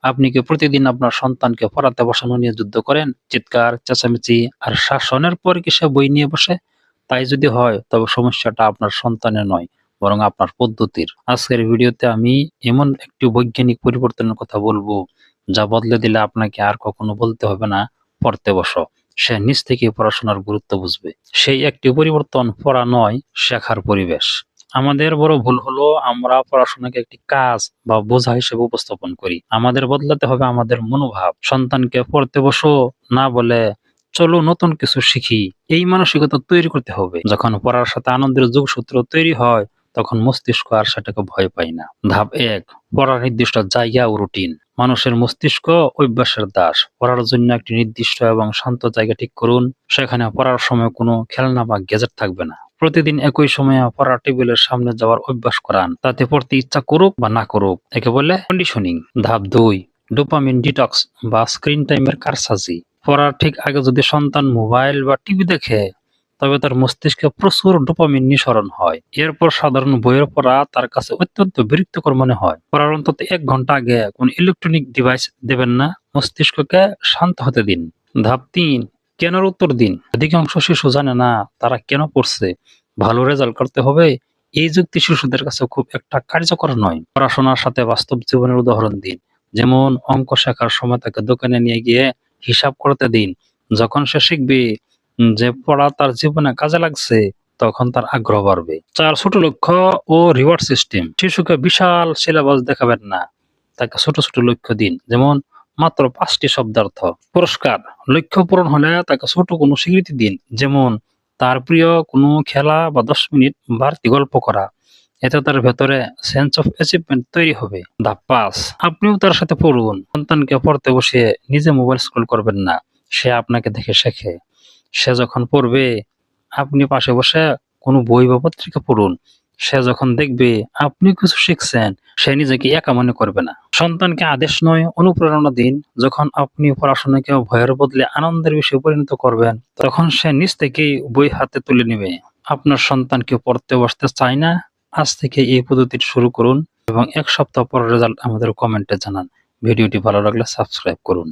আপনি কি প্রতিদিন আপনার সন্তানকে পড়াতে বসানো নিয়ে যুদ্ধ করেন? চিৎকার, চেঁচামেচি আর শাসনের পর কি সে বই নিয়ে বসে? তাই যদি হয় তবে সমস্যাটা আপনার সন্তানের নয়, বরং আপনার পদ্ধতির। আজকের ভিডিওতে আমি এমন একটি বৈজ্ঞানিক পরিবর্তনের কথা বলবো যা বদলে দিলে আপনাকে আর কখনো বলতে হবে না পড়তে বসো। সে নিজ থেকেই পড়াশোনার গুরুত্ব বুঝবে। সেই একটি পরিবর্তন পড়া নয়, শেখার পরিবেশ। আমাদের বড় ভুল হলো আমরা পড়াশোনাকে একটি কাজ বা বোঝা হিসেবে উপস্থাপন করি। আমাদের বদলাতে হবে আমাদের মনোভাব। সন্তানকে পড়তে বসো না বলে চলো নতুন কিছু শিখি, এই মানসিকতা তৈরি করতে হবে। যখন পড়ার সাথে আনন্দের যোগসূত্র তৈরি হয় তখন মস্তিষ্ক আর সেটাকে ভয় পায় না। ধাপ ১, পড়ার নির্দিষ্ট জায়গা ও রুটিন। মানুষের মস্তিষ্ক অভ্যাসের দাস। পড়ার জন্য একটি নির্দিষ্ট এবং শান্ত জায়গা ঠিক করুন। সেখানে পড়ার সময় কোনো খেলনা বা গ্যাজেট থাকবে না। প্রতিদিন একই সময়ে পড়ার টেবিলের সামনে যাওয়ার অভ্যাস করান, তাতে পড়তে ইচ্ছা করুক বা না করুক। একে বলে কন্ডিশনিং। ধাপ ২, ডোপামিন ডিটক্স বা স্ক্রিন টাইমের কারসাজি। পড়ার ঠিক আগে যদি সন্তান মোবাইল বা টিভি দেখে তবে তার মস্তিষ্কে প্রচুর ডোপামিন নিঃসরণ হয়। এরপর সাধারণ বইয়ের পড়া তার কাছে অত্যন্ত বিরক্তিকর মনে হয়। পড়ার অন্তত ১ ঘন্টা আগে কোনো ইলেকট্রনিক ডিভাইস দেবেন না। মস্তিষ্ককে শান্ত হতে দিন। ধাপ ৩, কেনর উত্তর দিন। অধিকাংশ শিশু জানে না তারা কেন পড়ছে। ভালো রেজাল্ট করতে হবে, এই যুক্তি শিশুদের কাছে খুব একটা কার্যকর নয়। পড়াশোনার সাথে বাস্তব জীবনের উদাহরণ দিন। যেমন অঙ্ক শেখার সময় তাকে দোকানে নিয়ে গিয়ে হিসাব করতে দিন। যখন সে শিখবে যে পড়া তার জীবনে কাজে লাগছে তখন তার আগ্রহ বাড়বে। ৪, ছোট লক্ষ্য ও রিওয়ার্ড সিস্টেম। শিশুকে বিশাল সিলেবাস দেখাবেন না, তাকে ছোট ছোট লক্ষ্য দিন। যেমন মাত্র ৫টি শব্দার্থ। পুরস্কার, লক্ষ্য পূরণ হলে তাকে ছোট কোনো স্বীকৃতি দিন। যেমন তার প্রিয় কোনো খেলা বা ১০ মিনিট বাড়তি গল্প করা। এতে তার ভেতরে সেন্স অফ অ্যাচিভমেন্ট তৈরি হবে। ধাপ ৫, আপনিও তার সাথে পড়ুন। সন্তানকে পড়তে বসিয়ে নিজে মোবাইল স্ক্রল করবেন না। সে আপনাকে দেখে শেখে। সে যখন পড়বে আপনি পাশে বসে কোনো বই বা পত্রিকা পড়ুন। সে যখন দেখবে আপনি কিছু শিখছেন সে নিজেকে একা মনে করবে না। সন্তানকে আদেশ নয় অনুপ্রেরণা দিন। যখন আপনি পড়াশোনাকে ভয়ের বদলে আনন্দের বিষয়ে পরিণত করবেন তখন সে নিজ থেকেই বই হাতে তুলে নেবে। আপনার সন্তানকে পড়তে বসতে চায় না? আজ থেকে এই পদ্ধতিটি শুরু করুন এবং ১ সপ্তাহ পর রেজাল্ট আমাদের কমেন্টে জানান। ভিডিওটি ভালো লাগলে সাবস্ক্রাইব করুন।